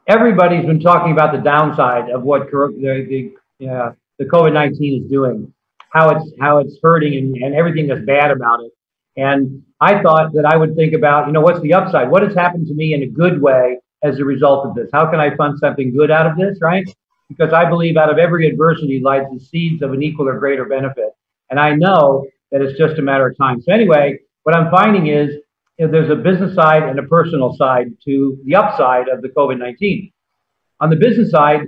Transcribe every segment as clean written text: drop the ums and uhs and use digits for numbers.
everybody's been talking about the downside of what the COVID-19 is doing, how it's hurting and everything that's bad about it. And I thought that I would think about, what's the upside? What has happened to me in a good way as a result of this? How can I find something good out of this, right? Because I believe out of every adversity lies the seeds of an equal or greater benefit. And I know that it's just a matter of time. So anyway, what I'm finding is there's a business side and a personal side to the upside of the COVID-19. On the business side,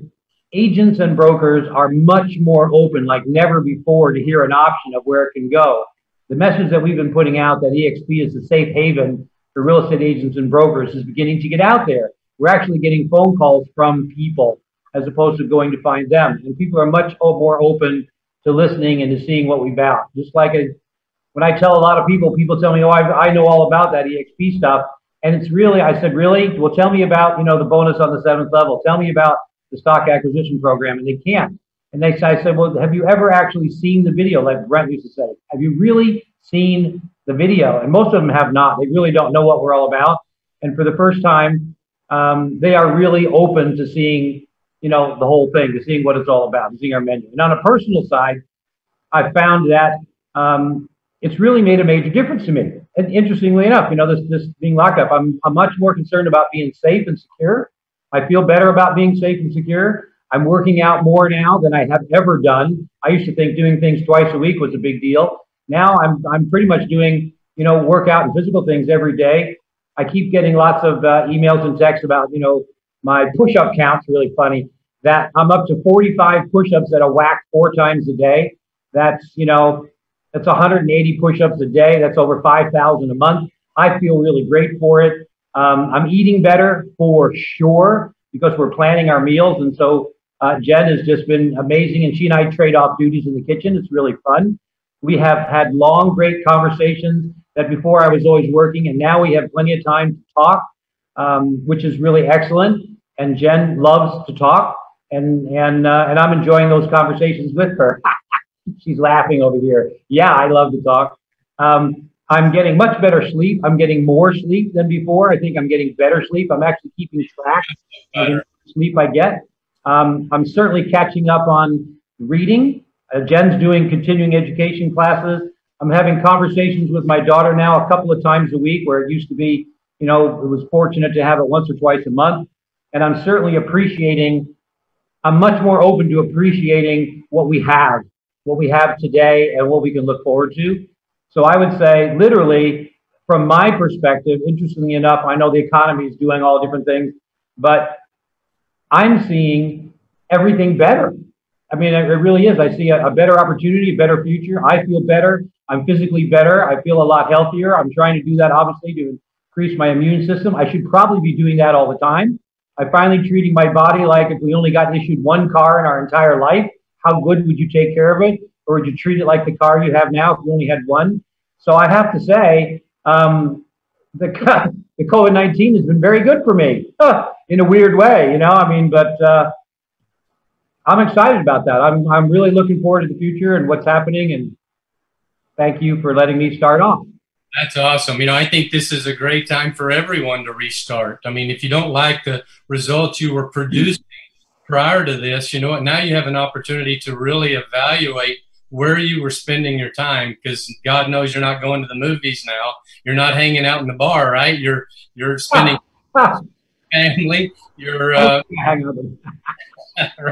agents and brokers are much more open, like never before, to hear an option of where it can go. The message that we've been putting out that EXP is a safe haven for real estate agents and brokers is beginning to get out there. We're actually getting phone calls from people as opposed to going to find them. And people are much more open to listening and to seeing what we've got. Just like when I tell a lot of people, people tell me, oh, I know all about that EXP stuff. And it's really, I said, really? Well, tell me about, the bonus on the 7th level. Tell me about the stock acquisition program. And they can't. And I said, well, have you ever actually seen the video? Like Brent used to say, have you really seen the video? And most of them have not. They really don't know what we're all about. And for the first time, they are really open to seeing, the whole thing, to seeing what it's all about, to seeing our menu. And on a personal side, I found that it's really made a major difference to me. And interestingly enough, this being locked up, I'm much more concerned about being safe and secure. I feel better about being safe and secure. I'm working out more now than I have ever done. I used to think doing things twice a week was a big deal. Now I'm pretty much doing, workout and physical things every day. I keep getting lots of emails and texts about, my push-up count's really funny. That I'm up to 45 push-ups that are whacked 4 times a day. That's 180 push-ups a day. That's over 5,000 a month. I feel really great for it. I'm eating better for sure because we're planning our meals. And so Jen has just been amazing. And she and I trade off duties in the kitchen. It's really fun. We have had long, great conversations that before I was always working. And now we have plenty of time to talk, which is really excellent. And Jen loves to talk. And I'm enjoying those conversations with her. She's laughing over here. Yeah, I love to talk. I'm getting much better sleep. I'm getting more sleep than before. I think I'm getting better sleep. I'm actually keeping track of the sleep I get. I'm certainly catching up on reading. Jen's doing continuing education classes. I'm having conversations with my daughter now a couple of times a week, where it used to be, it was fortunate to have it once or twice a month. And I'm certainly I'm much more open to appreciating what we have today and what we can look forward to. So I would say, literally, from my perspective, interestingly enough, I know the economy is doing all different things, but I'm seeing everything better. I mean, it really is. I see a better opportunity, a better future. I feel better. I'm physically better. I feel a lot healthier. I'm trying to do that, obviously, to increase my immune system. I should probably be doing that all the time. I'm finally treating my body like if we only got issued one car in our entire life, how good would you take care of it? Or would you treat it like the car you have now if you only had one? So I have to say, the COVID-19 has been very good for me in a weird way, but I'm excited about that. I'm really looking forward to the future and what's happening. And thank you for letting me start off. That's awesome. I think this is a great time for everyone to restart. I mean, if you don't like the results you were producing prior to this, now you have an opportunity to really evaluate where you were spending your time, because God knows you're not going to the movies now. You're not hanging out in the bar, right? You're spending family. You're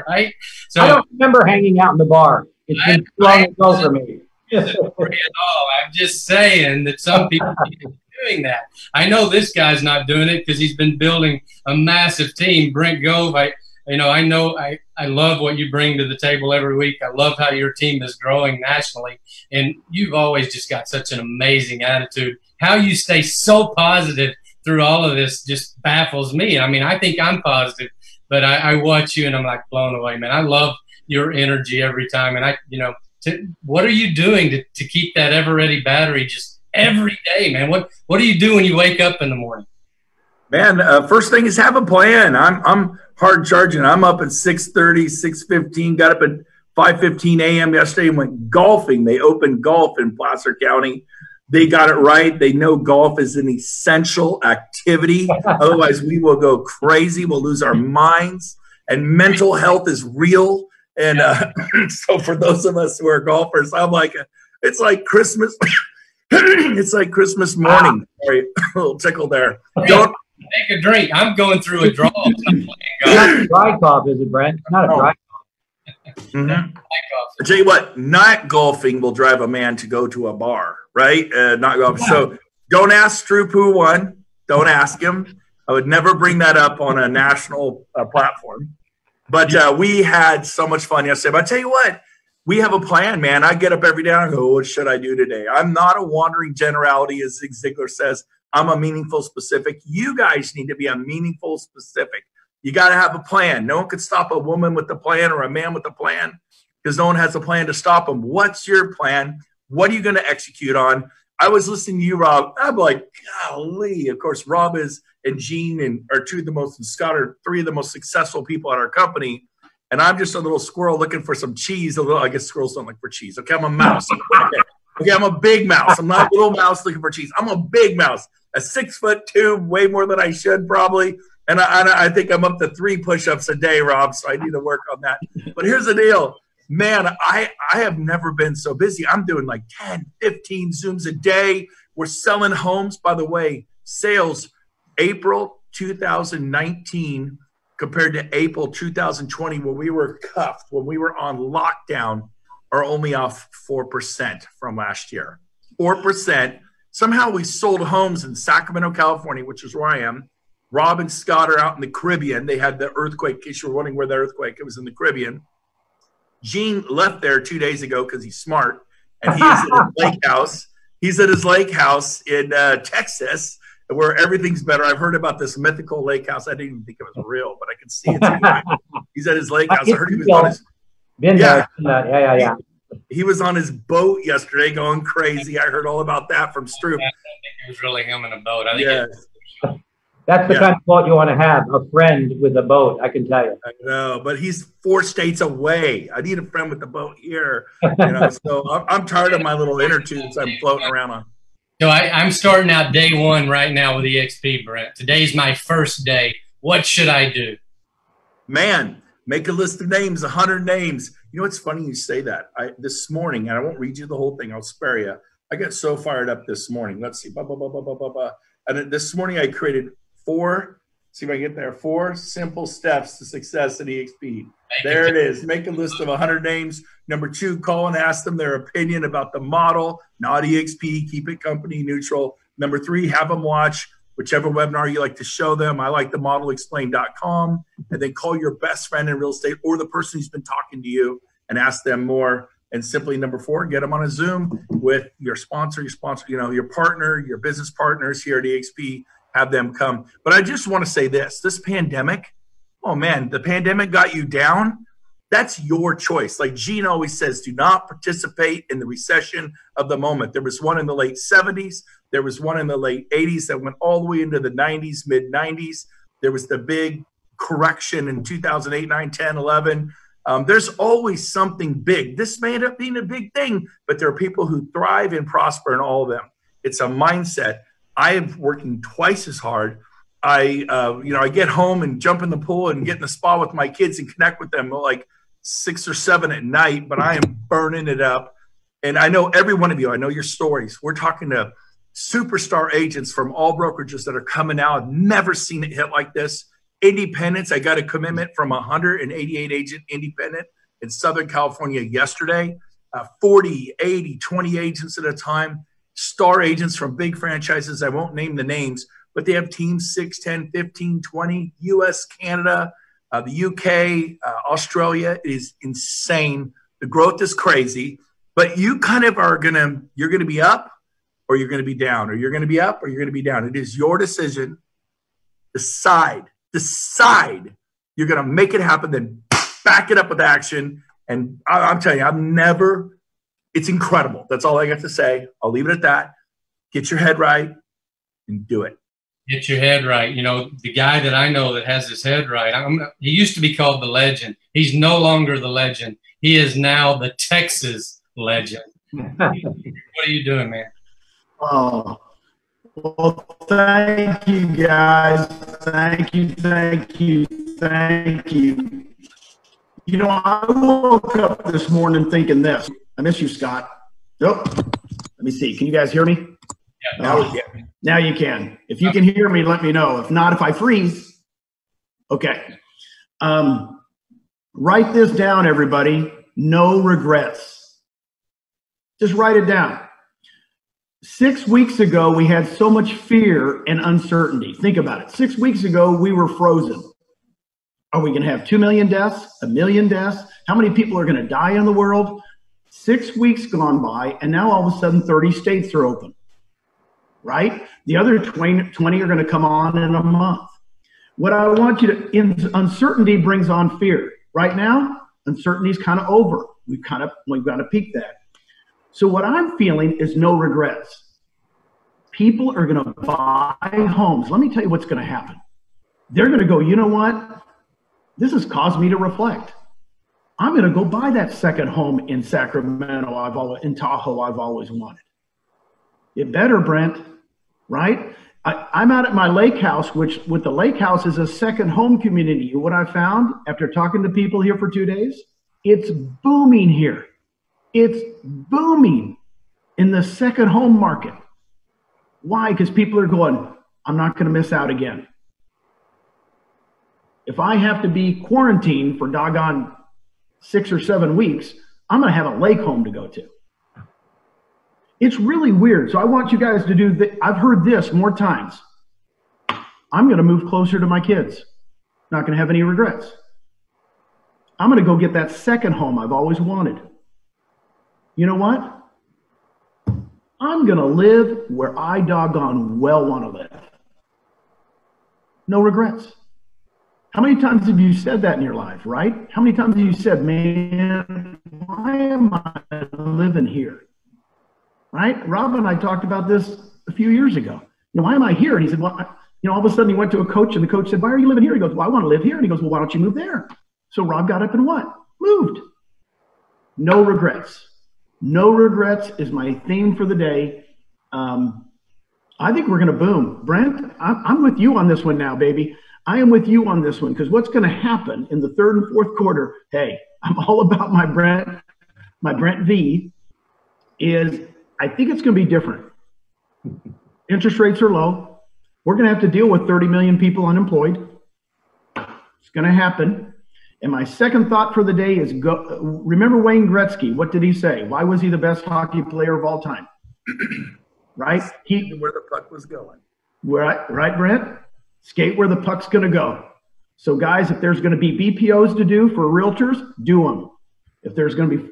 right. So I don't remember hanging out in the bar. It's been too long ago for me. At all. I'm just saying that some people are doing that. I know this guy's not doing it because he's been building a massive team. Brent Gove, I love what you bring to the table every week. I love how your team is growing nationally. And you've always just got such an amazing attitude. How you stay so positive through all of this just baffles me. I mean, I think I'm positive, but I watch you and I'm like blown away, man. I love your energy every time. And what are you doing to keep that ever-ready battery just every day, man? What do you do when you wake up in the morning? Man, first thing is have a plan. I'm hard charging. I'm up at 6:30, 6:15. Got up at 5:15 a.m. yesterday and went golfing. They opened golf in Placer County. They got it right. They know golf is an essential activity. Otherwise, we will go crazy. We'll lose our minds. And mental health is real. And so for those of us who are golfers, I'm like, it's like Christmas. It's like Christmas morning. Sorry, a little tickle there. Don't take a drink. I'm going through a draw. Not a dry cough, is it, Brent? Not a dry cough. Mm-hmm. I tell you what, not golfing will drive a man to go to a bar, right? Not golf. So don't ask Stroop who won. Don't ask him. I would never bring that up on a national platform. But we had so much fun yesterday. But I tell you what, we have a plan, man. I get up every day and I go, what should I do today? I'm not a wandering generality, as Zig Ziglar says. I'm a meaningful specific. You guys need to be a meaningful specific. You got to have a plan. No one could stop a woman with a plan or a man with a plan because no one has a plan to stop them. What's your plan? What are you going to execute on? I was listening to you, Rob. I'm like, golly. Of course, Rob is and Gene are two of the most, and Scott are three of the most successful people at our company. And I'm just a little squirrel looking for some cheese. I guess squirrels don't look for cheese. Okay, I'm a mouse. Okay, I'm a big mouse. I'm not a little mouse looking for cheese. I'm a big mouse, a 6'2", way more than I should probably. And I think I'm up to 3 push-ups a day, Rob, so I need to work on that. But here's the deal. Man, I have never been so busy. I'm doing like 10, 15 Zooms a day. We're selling homes. By the way, sales April 2019 compared to April 2020 when we were cuffed, when we were on lockdown, are only off 4% from last year. 4%. Somehow we sold homes in Sacramento, California, which is where I am. Rob and Scott are out in the Caribbean. They had the earthquake. In case you were wondering where the earthquake, it was in the Caribbean. Gene left there 2 days ago because he's smart, and he's at his lake house. He's at his lake house in Texas, where everything's better. I've heard about this mythical lake house. I didn't even think it was real, but I can see it. He's at his lake house. I heard he was on his yeah. He was on his boat yesterday going crazy. I heard all about that from Stroop. I think it was really him in a boat. I think that's the kind of boat you want to have, a friend with a boat, I can tell you. I know, but he's 4 states away. I need a friend with a boat here. So I'm tired of my little inner tubes I'm floating around on. So I'm starting out day 1 right now with EXP, Brent. Today's my first day. What should I do? Man, make a list of names, 100 names. You know what's funny you say that? This morning, and I won't read you the whole thing. I'll spare you. I got so fired up this morning. Let's see. And this morning I created 4 simple steps to success at EXP. There it is. Make a list of 100 names. Number 2, call and ask them their opinion about the model, not EXP. Keep it company neutral. Number 3, have them watch whichever webinar you like to show them. I like the modelexplain.com. And then call your best friend in real estate or the person who's been talking to you and ask them more. And simply number 4, get them on a Zoom with your sponsor, your partner, your business partners here at EXP. Have them come. But I just want to say this pandemic, oh man, the pandemic got you down. That's your choice. Like Gene always says, do not participate in the recession of the moment. There was one in the late 70s. There was one in the late 80s that went all the way into the 90s, mid 90s. There was the big correction in 2008, 9, 10, 11. There's always something big. This may end up being a big thing, but there are people who thrive and prosper in all of them. It's a mindset. I am working twice as hard. I get home and jump in the pool and get in the spa with my kids and connect with them like 6 or 7 at night, but I am burning it up. And I know every one of you, I know your stories. We're talking to superstar agents from all brokerages that are coming out. I've never seen it hit like this. Independents, I got a commitment from 188 agent independent in Southern California yesterday. 40, 80, 20 agents at a time. Star agents from big franchises. I won't name the names, but they have teams 6, 10, 15, 20, US, Canada, the UK, Australia. It is insane. The growth is crazy, but you kind of you're going to be up or you're going to be down, or you're going to be up or you're going to be down. It is your decision. Decide. You're going to make it happen, then back it up with action. And I'm telling you, it's incredible. That's all I got to say. I'll leave it at that. Get your head right and do it. Get your head right. The guy that I know that has his head right, he used to be called the legend. He's no longer the legend. He is now the Texas legend. What are you doing, man? Oh, well, thank you guys. Thank you, thank you, thank you. You know, I woke up this morning thinking this. I miss you, Scott. Nope. Let me see. Can you guys hear me? Yeah, now you can. If you can hear me, let me know. If not, if I freeze. Okay. Write this down, everybody. No regrets. Just write it down. 6 weeks ago, we had so much fear and uncertainty. Think about it. 6 weeks ago, we were frozen. Are we going to have 2 million deaths, 1 million deaths? How many people are going to die in the world? 6 weeks gone by, and now all of a sudden 30 states are open, right? The other 20 are going to come on in a month. What I want you to, uncertainty brings on fear. Right now, uncertainty is kind of over. We've got to peak that. So what I'm feeling is no regrets. People are going to buy homes. Let me tell you what's going to happen. They're going to go, you know what? This has caused me to reflect. I'm going to go buy that second home in Sacramento, in Tahoe, I've always wanted. It better, Brent, right? I'm out at my lake house, which with the lake house is a second home community. What I found after talking to people here for 2 days, it's booming here. It's booming in the second home market. Why? Because people are going, I'm not going to miss out again. If I have to be quarantined for doggone 6 or 7 weeks, I'm going to have a lake home to go to. It's really weird. So I want you guys to do that. I've heard this more times. I'm going to move closer to my kids. Not going to have any regrets. I'm going to go get that second home I've always wanted. You know what? I'm going to live where I doggone well want to live. No regrets. How many times have you said that in your life, right? How many times have you said, man, why am I living here? Right? Rob and I talked about this a few years ago. You know, why am I here? And he said, well, you know, all of a sudden he went to a coach and the coach said, why are you living here? He goes, well, I want to live here. And he goes, well, why don't you move there? So Rob got up and what? Moved. No regrets. No regrets is my theme for the day. I think we're going to boom. Brent, I'm with you on this one now, baby. I am with you on this one because what's going to happen in the third and fourth quarter, hey, I'm all about my Brent V, is I think it's going to be different. Interest rates are low. We're going to have to deal with 30 million people unemployed. It's going to happen. And my second thought for the day is remember Wayne Gretzky. What did he say? Why was he the best hockey player of all time? Right? Where the puck was going. Right, Brent? Skate where the puck's going to go. So, guys, if there's going to be BPOs to do for realtors, do them. If there's going to be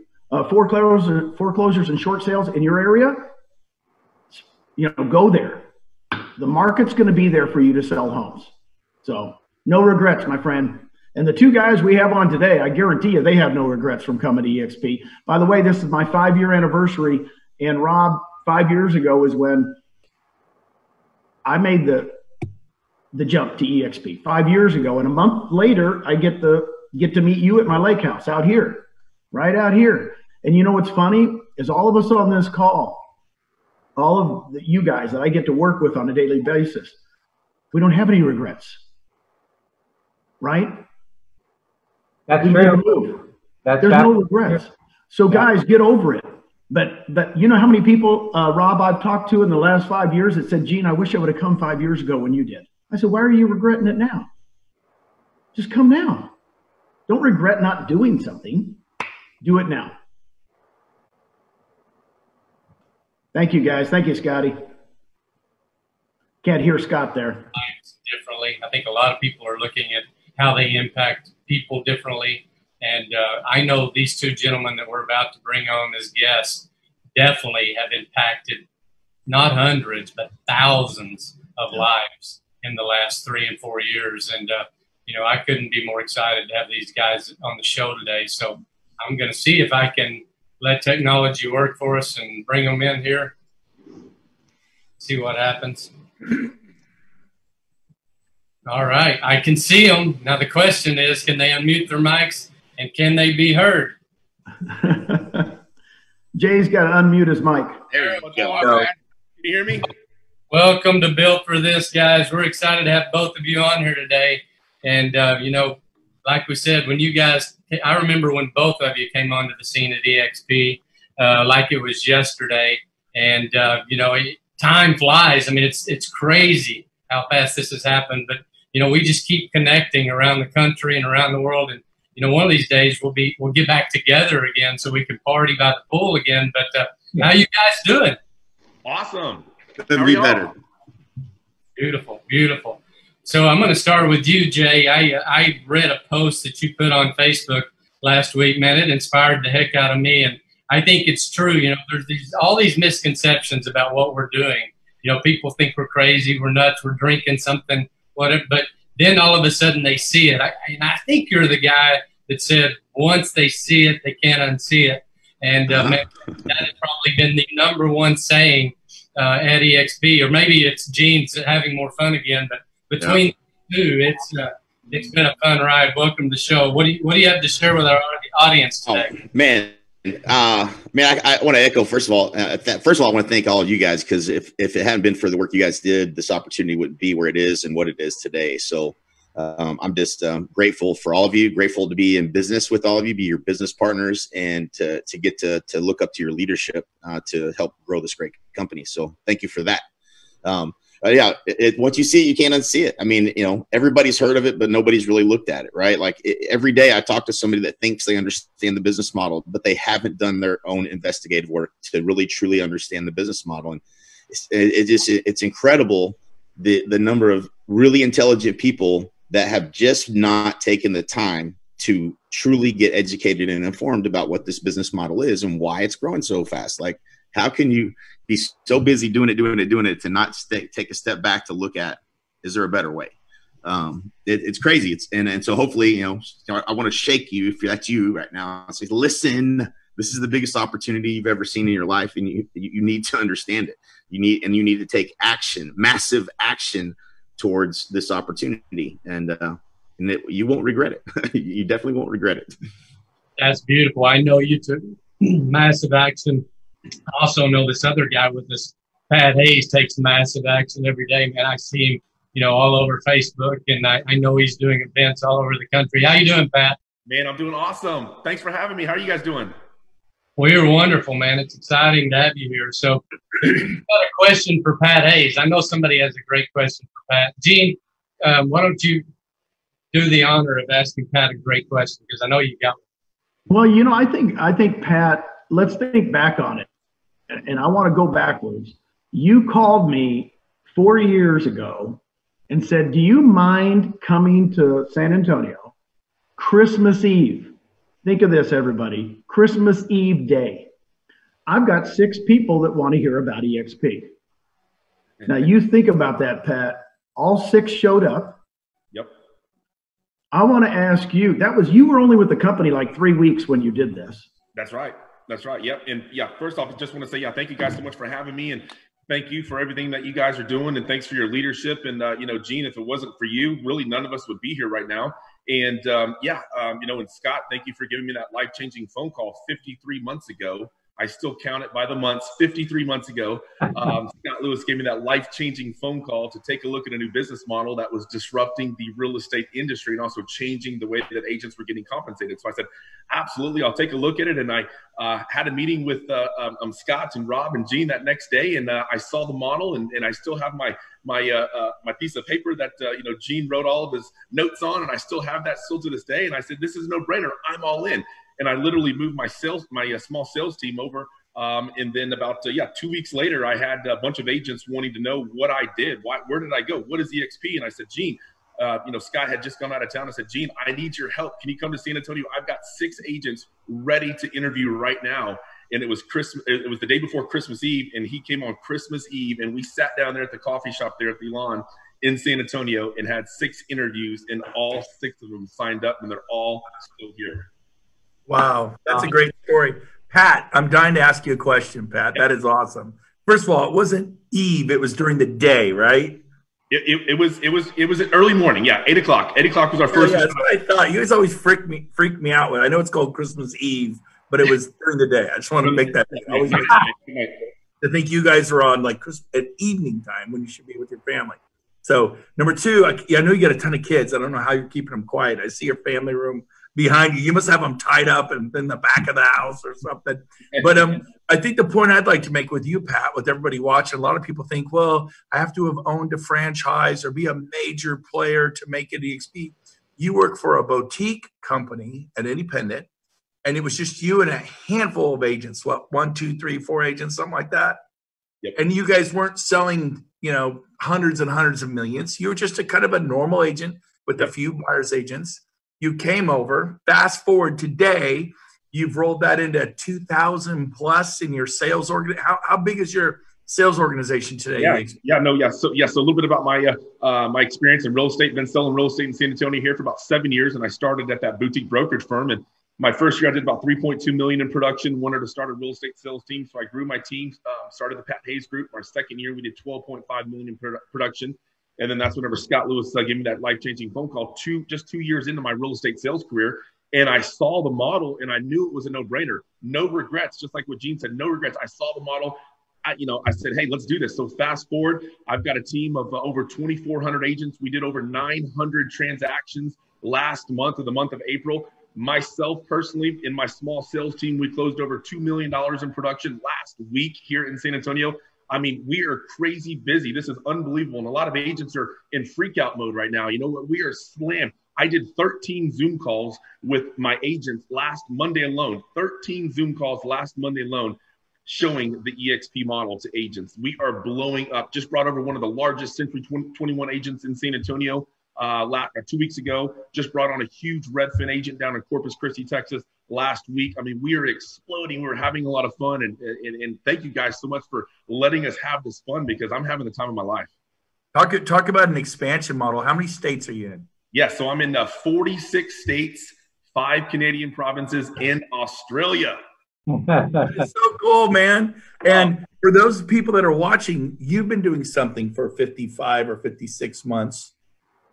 foreclosures and short sales in your area, you know, go there. The market's going to be there for you to sell homes. So, no regrets, my friend. And the two guys we have on today, I guarantee you they have no regrets from coming to EXP. By the way, this is my 5-year anniversary. And Rob, 5 years ago is when I made the jump to EXP 5 years ago. And a month later, I get to meet you at my lake house out here, right out here. And you know what's funny is all of us on this call, all of you guys that I get to work with on a daily basis, we don't have any regrets, right? That's true. There's no regrets. So guys, get over it. But you know how many people, Rob, I've talked to in the last 5 years that said, Gene, I wish I would have come 5 years ago when you did. I said, why are you regretting it now? Just come now. Don't regret not doing something. Do it now. Thank you, guys. Thank you, Scotty. Can't hear Scott there. Differently. I think a lot of people are looking at how they impact people differently. And I know these two gentlemen that we're about to bring on as guests definitely have impacted not hundreds, but thousands of lives in the last 3 and 4 years. And, you know, I couldn't be more excited to have these guys on the show today. So I'm going to see if I can let technology work for us and bring them in here. See what happens. All right. I can see them. Now the question is, can they unmute their mics and can they be heard? Jay's got to unmute his mic. There you go. you hear me? Welcome to Built for This, guys. We're excited to have both of you on here today. And, you know, like we said, when you guys, I remember when both of you came onto the scene at EXP, like it was yesterday. And, you know, time flies. I mean, it's crazy how fast this has happened. But, you know, we just keep connecting around the country and around the world. And, you know, one of these days we'll get back together again so we can party by the pool again. But how you guys doing? Awesome. Couldn't be better. Beautiful, beautiful. So I'm going to start with you, Jay. I read a post that you put on Facebook last week. Man, it inspired the heck out of me. And I think it's true. You know, there's all these misconceptions about what we're doing. You know, people think we're crazy, we're nuts, we're drinking something, whatever. But then all of a sudden they see it. And I think you're the guy that said once they see it, they can't unsee it. And man, that has probably been the number one saying at EXP, or maybe it's Gene's having more fun again. But between the two, it's been a fun ride. Welcome to the show. What do you have to share with our audience today? Oh, man, I want to echo, first of all, I want to thank all of you guys, because if it hadn't been for the work you guys did, this opportunity wouldn't be where it is and what it is today. So I'm just grateful for all of you, grateful to be in business with all of you, be your business partners, and to get to look up to your leadership to help grow this great company. So thank you for that. Once you see it, you can't unsee it. I mean, you know, everybody's heard of it, but nobody's really looked at it, right? Like every day I talk to somebody that thinks they understand the business model, but they haven't done their own investigative work to really truly understand the business model. And it's incredible the number of really intelligent people that have just not taken the time to truly get educated and informed about what this business model is and why it's growing so fast. Like, how can you be so busy doing it to not take a step back to look at, is there a better way? It's crazy. And so hopefully, you know, I want to shake you, if that's you right now, and say, listen, this is the biggest opportunity you've ever seen in your life, and you need to understand it. You need to take action, massive action towards this opportunity, and you won't regret it. You definitely won't regret it. That's beautiful. I know you took massive action. I also know this other guy with this, Pat Hayes, takes massive action every day. Man, I see him, you know, all over Facebook, and I know he's doing events all over the country. How you doing, Pat? Man, I'm doing awesome. Thanks for having me. How are you guys doing? We're wonderful, man. It's exciting to have you here. So I've got a question for Pat Hayes. I know somebody has a great question for Pat. Gene, why don't you do the honor of asking Pat a great question, because I know you got one. Well, you know, I think Pat, let's think back on it. And I want to go backwards. You called me 4 years ago and said, do you mind coming to San Antonio Christmas Eve? Think of this, everybody. Christmas Eve day. I've got 6 people that want to hear about EXP. Now, you think about that, Pat. All 6 showed up. Yep. I want to ask you, you were only with the company like 3 weeks when you did this. That's right. That's right. Yep. And first off, I just want to say, thank you guys so much for having me, and thank you for everything that you guys are doing, and thanks for your leadership. And, you know, Gene, if it wasn't for you, really none of us would be here right now. And, you know, and Scott, thank you for giving me that life-changing phone call 53 months ago. I still count it by the months. 53 months ago, Scott Lewis gave me that life-changing phone call to take a look at a new business model that was disrupting the real estate industry and also changing the way that agents were getting compensated. So I said, absolutely, I'll take a look at it. And I had a meeting with Scott and Rob and Gene that next day, and I saw the model, and I still have my piece of paper that you know, Gene wrote all of his notes on, and I still have that still to this day. And I said, this is a no-brainer. I'm all in. And I literally moved my small sales team over. And then about 2 weeks later, I had a bunch of agents wanting to know what I did. Where did I go? What is EXP? And I said, Gene, you know, Scott had just gone out of town. I said, Gene, I need your help. Can you come to San Antonio? I've got 6 agents ready to interview right now. And it was Christmas. It was the day before Christmas Eve, and he came on Christmas Eve, and we sat down there at the coffee shop there at the Lawn in San Antonio and had 6 interviews, and all 6 of them signed up, and they're all still here. Wow, that's a great story. Pat, I'm dying to ask you a question, Pat. That is awesome. First of all, it wasn't Eve, it was during the day, right? It was an early morning, 8 o'clock. 8 o'clock was our first. Yeah, that's what I thought. You guys always freak me out with. I know it's called Christmas Eve, but it was during the day. I just want to make that. to think you guys are on like at evening time when you should be with your family. So number two, I know you got a ton of kids. I don't know how you're keeping them quiet. I see your family room behind you. You must have them tied up in the back of the house or something. But I think the point I'd like to make with you, Pat, with everybody watching, a lot of people think, well, I have to have owned a franchise or be a major player to make it EXP. You work for a boutique company, an independent, and it was just you and a handful of agents. What, 1, 2, 3, 4 agents, something like that? Yep. And you guys weren't selling, hundreds and hundreds of millions. You were just a kind of a normal agent with a few buyer's agents. You came over. Fast forward today, you've rolled that into 2,000 plus in your sales organ. How big is your sales organization today? So a little bit about my my experience in real estate. Been selling real estate in San Antonio here for about 7 years, and I started at that boutique brokerage firm. And my first year, I did about 3.2 million in production. Wanted to start a real estate sales team, so I grew my team. Started the Pat Hayes Group. Our second year, we did 12.5 million in production, and then that's whenever Scott Lewis gave me that life-changing phone call. 2 years into my real estate sales career, and I saw the model, and I knew it was a no-brainer. No regrets, just like what Gene said. No regrets. I saw the model. I said, hey, let's do this. So fast forward, I've got a team of over 2,400 agents. We did over 900 transactions last month, of the month of April. Myself personally, in my small sales team, we closed over $2 million in production last week here in San Antonio. I mean, we are crazy busy. This is unbelievable. And a lot of agents are in freak out mode right now. You know what? We are slammed. I did 13 Zoom calls with my agents last Monday alone. 13 Zoom calls last Monday alone, showing the EXP model to agents. We are blowing up. Just brought over one of the largest Century 21 agents in San Antonio 2 weeks ago. Just brought on a huge Redfin agent down in Corpus Christi, Texas last week. I mean, we are exploding. We're having a lot of fun. And thank you guys so much for letting us have this fun, because I'm having the time of my life. Talk about an expansion model. How many states are you in? Yeah, so I'm in 46 states, 5 Canadian provinces, and Australia. It's so cool, man. And for those people that are watching, you've been doing something for 55 or 56 months.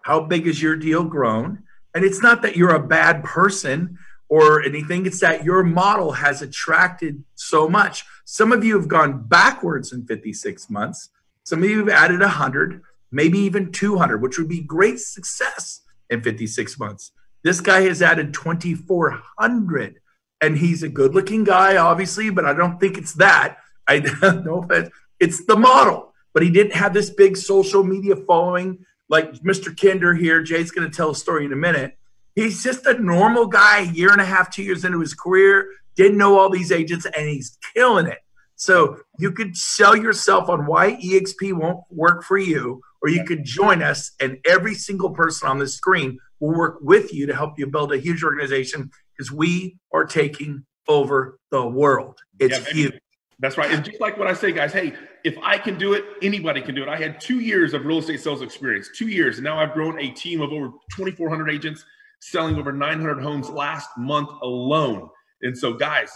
How big has your deal grown? And it's not that you're a bad person or anything. It's that your model has attracted so much. Some of you have gone backwards in 56 months. Some of you have added 100, maybe even 200, which would be great success in 56 months. This guy has added 2,400. And he's a good-looking guy, obviously, but I don't think it's that. No offense. It's the model. But he didn't have this big social media following like Mr. Kinder here. Jay's going to tell a story in a minute. He's just a normal guy, 1.5 years, 2 years into his career, didn't know all these agents, and he's killing it. So you could sell yourself on why EXP won't work for you, or you could join us, and every single person on this screen will work with you to help you build a huge organization, because we are taking over the world. It's huge. That's right. And just like what I say, guys, hey, if I can do it, anybody can do it. I had 2 years of real estate sales experience, 2 years. And now I've grown a team of over 2,400 agents, selling over 900 homes last month alone. And so, guys,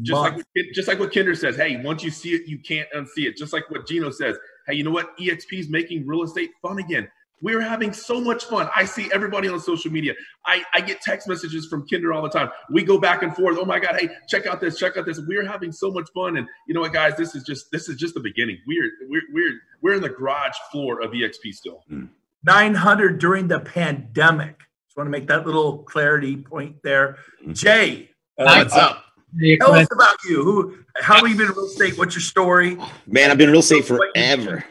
just like what Kinder says, hey, once you see it, you can't unsee it. Just like what Gino says, hey, you know what? EXP is making real estate fun again. We're having so much fun. I see everybody on social media. I get text messages from Kinder all the time. We go back and forth. Oh my God, hey, check out this, check out this. We're having so much fun. And you know what, guys, this is just the beginning. We're in the garage floor of EXP still. 900 during the pandemic. Just want to make that little clarity point there. Jay, what's up? Tell us about you. How long have you been in real estate? What's your story? Man, I've been in real estate forever.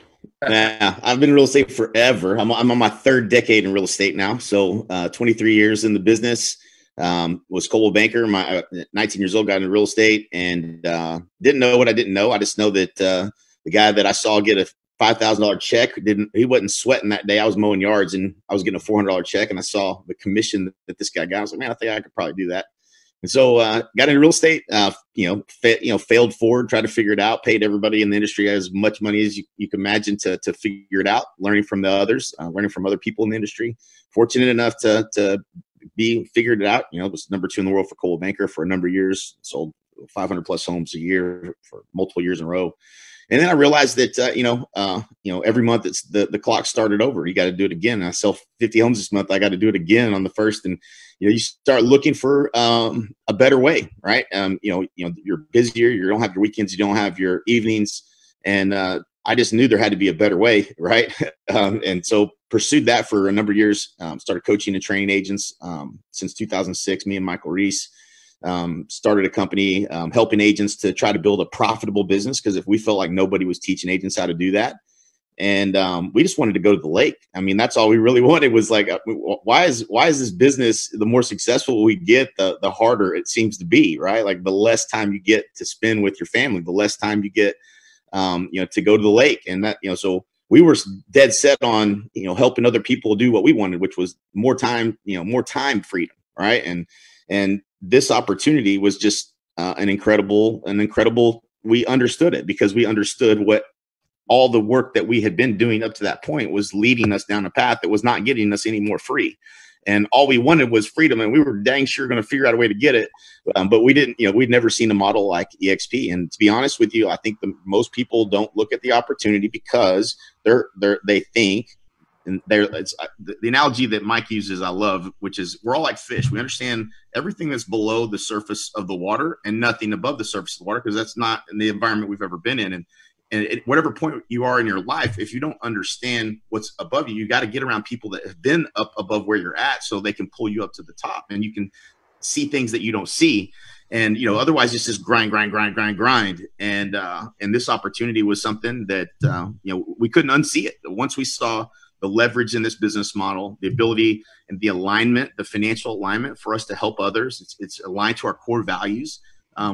Yeah, I've been in real estate forever. I'm on my 3rd decade in real estate now. So 23 years in the business. Was Coldwell Banker. My 19 years old, got into real estate, and didn't know what I didn't know. I just know that the guy that I saw get a $5,000 check he wasn't sweating that day. I was mowing yards, and I was getting a $400 check, and I saw the commission that this guy got. I was like, man, I think I could probably do that. And so got into real estate, failed forward, tried to figure it out, paid everybody in the industry as much money as you can imagine to figure it out, learning from the others, learning from other people in the industry. Fortunate enough to be figured it out. Was number 2 in the world for Coldwell Banker for a number of years, sold 500 plus homes a year for multiple years in a row. And then I realized that, every month it's the clock started over. You got to do it again. I sell 50 homes this month. I got to do it again on the 1st. And, you start looking for a better way, right? You're busier. You don't have your weekends. You don't have your evenings. And I just knew there had to be a better way, right? And so pursued that for a number of years. Started coaching and training agents since 2006. Me and Michael Reese started a company helping agents to try to build a profitable business, because if we felt like nobody was teaching agents how to do that. And we just wanted to go to the lake. I mean, that's all we really wanted, was like, why is this business, the more successful we get, the harder it seems to be, right? Like the less time you get to spend with your family, the less time you get, to go to the lake. And that, so we were dead set on, helping other people do what we wanted, which was more time freedom. Right. And this opportunity was just an incredible, we understood it, because we understood what all the work that we had been doing up to that point was leading us down a path that was not getting us any more free. And all we wanted was freedom, and we were dang sure going to figure out a way to get it. But we didn't, we'd never seen a model like EXP. And to be honest with you, I think most people don't look at the opportunity because they think, and it's the analogy that Mike uses, I love, which is we're all like fish. We understand everything that's below the surface of the water and nothing above the surface of the water, because that's not in the environment we've ever been in. And at whatever point you are in your life, if you don't understand what's above you, you got to get around people that have been up above where you're at, so they can pull you up to the top, and you can see things that you don't see. And, otherwise it's just grind. And this opportunity was something that, we couldn't unsee it. Once we saw the leverage in this business model, the ability and the alignment, the financial alignment for us to help others, it's aligned to our core values.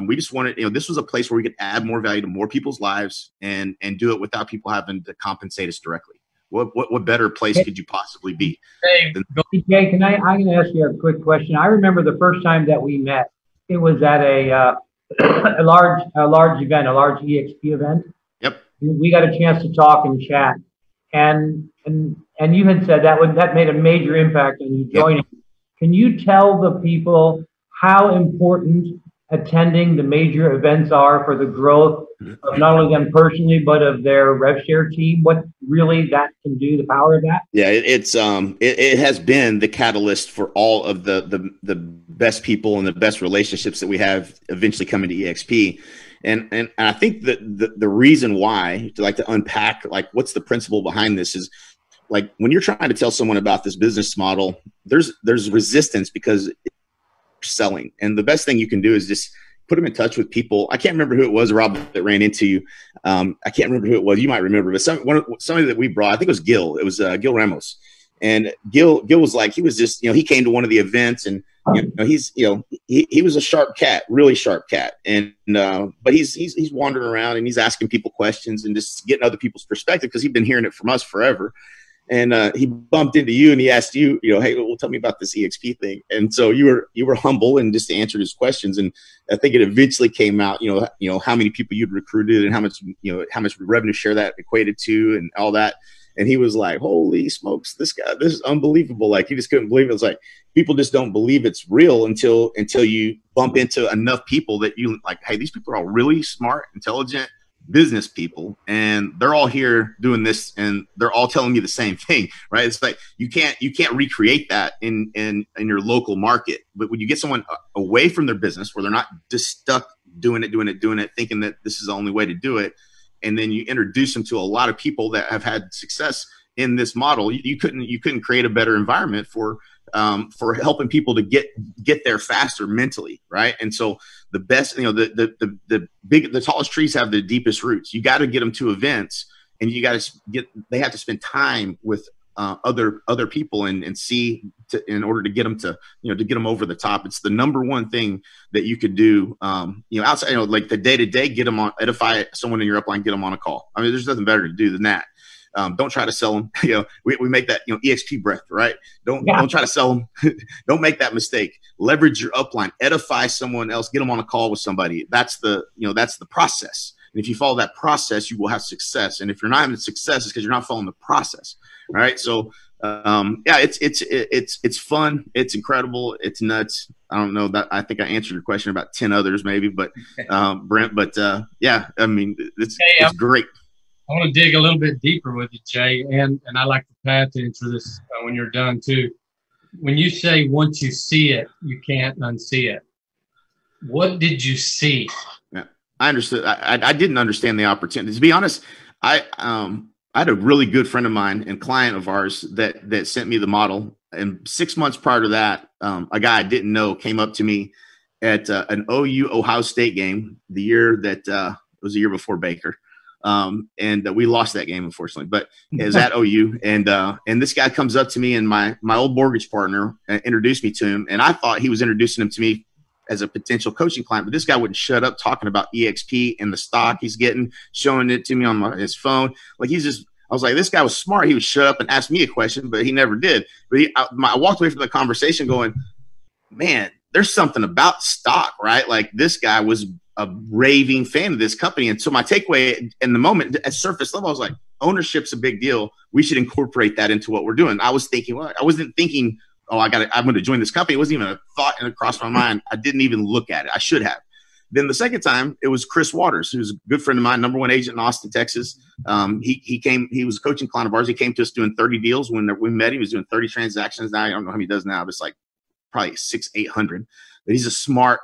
We just wanted, this was a place where we could add more value to more people's lives and do it without people having to compensate us directly. What better place could you possibly be? Hey, Jay, I'm going to ask you a quick question. I remember the first time that we met. It was at a large event, a large EXP event. Yep. We got a chance to talk and chat, and you had said that made a major impact on you joining. Yep. Can you tell the people how important attending the major events are for the growth of not only them personally, but of their RevShare team? What really that can do, the power of that? Yeah, it has been the catalyst for all of the best people and the best relationships that we have eventually coming to EXP. And I think that the reason why, to unpack, like, what's the principle behind this is, like, when you're trying to tell someone about this business model, there's resistance because selling. And the best thing you can do is just put them in touch with people. I can't remember who it was, Rob, that ran into you. I can't remember who it was. You might remember, but somebody that we brought, I think it was Gil. It was Gil Ramos. And Gil was like, he was just, he came to one of the events, and he was a sharp cat, really sharp cat. And but he's wandering around and he's asking people questions and just getting other people's perspective, because he'd been hearing it from us forever. And he bumped into you and he asked you, hey, well, tell me about this EXP thing. And so you were humble and just answered his questions. And I think it eventually came out, how many people you'd recruited and how much revenue share that equated to and all that. And he was like, holy smokes, this is unbelievable. Like, he just couldn't believe it. It's like, people just don't believe it's real until you bump into enough people that you like, hey, these people are all really smart, intelligent business people, and they're all here doing this, and they're all telling me the same thing, right? It's like you can't recreate that in your local market. But when you get someone away from their business, where they're not just stuck doing it, thinking that this is the only way to do it, and then you introduce them to a lot of people that have had success in this model, you couldn't create a better environment for helping people to get there faster mentally, right? And so the best, the tallest trees have the deepest roots. You got to get them to events, and they have to spend time with other people and see in order to get them to get them over the top. It's the number one thing that you could do, outside, like the day-to-day, get them on, edify someone in your upline, get them on a call. I mean, there's nothing better to do than that. Don't try to sell them. We make that, EXP breath, right? Don't try to sell them. Don't make that mistake. Leverage your upline, edify someone else, get them on a call with somebody. That's the process. And if you follow that process, you will have success. And if you're not having success, it's because you're not following the process. All right. So, it's fun. It's incredible. It's nuts. I don't know that. I think I answered your question about 10 others maybe, but, Brent, but, I mean, it's great. I want to dig a little bit deeper with you, Jay, and I like the Pat to answer this when you're done too. When you say once you see it, you can't unsee it. What did you see? Yeah. I understood. I didn't understand the opportunity. To be honest, I had a really good friend of mine and client of ours that sent me the model. And 6 months prior to that, a guy I didn't know came up to me at an OU Ohio State game the year that it was the year before Baker. And we lost that game, unfortunately, but it was at OU. And this guy comes up to me, and my old mortgage partner introduced me to him. And I thought he was introducing him to me as a potential coaching client, but this guy wouldn't shut up talking about EXP and the stock he's getting, showing it to me on his phone. Like I was like, this guy was smart. He would shut up and ask me a question, but he never did. But I walked away from the conversation going, man, there's something about stock, right? Like this guy was a raving fan of this company. And so my takeaway in the moment at surface level, I was like, ownership's a big deal. We should incorporate that into what we're doing. I was thinking, well, I wasn't thinking, oh, I'm going to join this company. It wasn't even a thought across my mind. I didn't even look at it. I should have. Then the second time, it was Chris Waters, who's a good friend of mine, #1 agent in Austin, Texas. He came. He was a coaching client of ours. He came to us doing 30 deals when we met. He was doing 30 transactions. Now I don't know how many he does now, but it's like probably 600-800. But he's a smart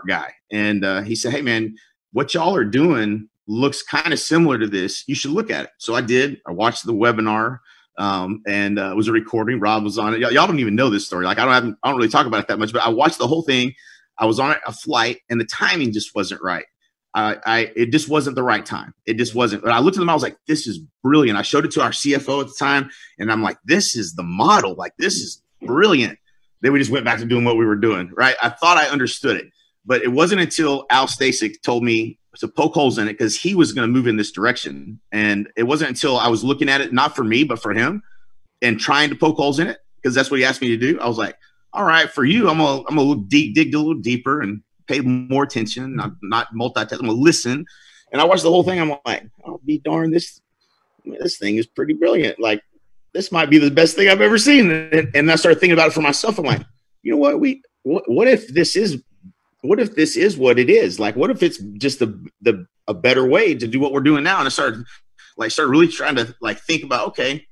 guy. And he said, hey, man, what y'all are doing looks kind of similar to this. You should look at it. So I did. I watched the webinar. And it was a recording. Rob was on it. Y'all don't even know this story. Like I don't really talk about it that much, but I watched the whole thing. I was on a flight and the timing just wasn't right. It just wasn't the right time. It just wasn't. But I looked at them. I was like, this is brilliant. I showed it to our CFO at the time. And I'm like, this is the model. Like, this is brilliant. Then we just went back to doing what we were doing. Right. I thought I understood it, but it wasn't until Al Stasic told me to poke holes in it because he was going to move in this direction. And it wasn't until I was looking at it, not for me, but for him, and trying to poke holes in it, because that's what he asked me to do. I was like, all right, for you, I'm gonna dig a little deeper and pay more attention. I'm not multitask. I'm gonna listen. And I watched the whole thing. I'm like, I'll be darned, this thing is pretty brilliant. Like, this might be the best thing I've ever seen. And I started thinking about it for myself. I'm like, you know what? What if this is what it is? Like, what if it's just a better way to do what we're doing now? And I started really trying to like think about, okay,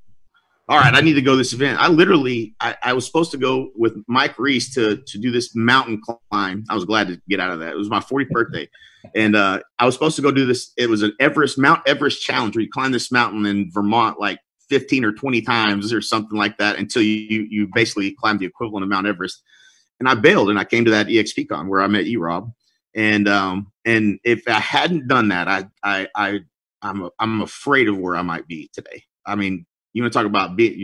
all right, I need to go to this event. I was supposed to go with Mike Reese to do this mountain climb. I was glad to get out of that. It was my 40th birthday. And I was supposed to go do this. It was an Mount Everest challenge where you climb this mountain in Vermont like 15 or 20 times or something like that until you basically climb the equivalent of Mount Everest. And I bailed and I came to that EXPCon where I met you, Rob. And if I hadn't done that, I'm afraid of where I might be today. I mean, you want to talk about being,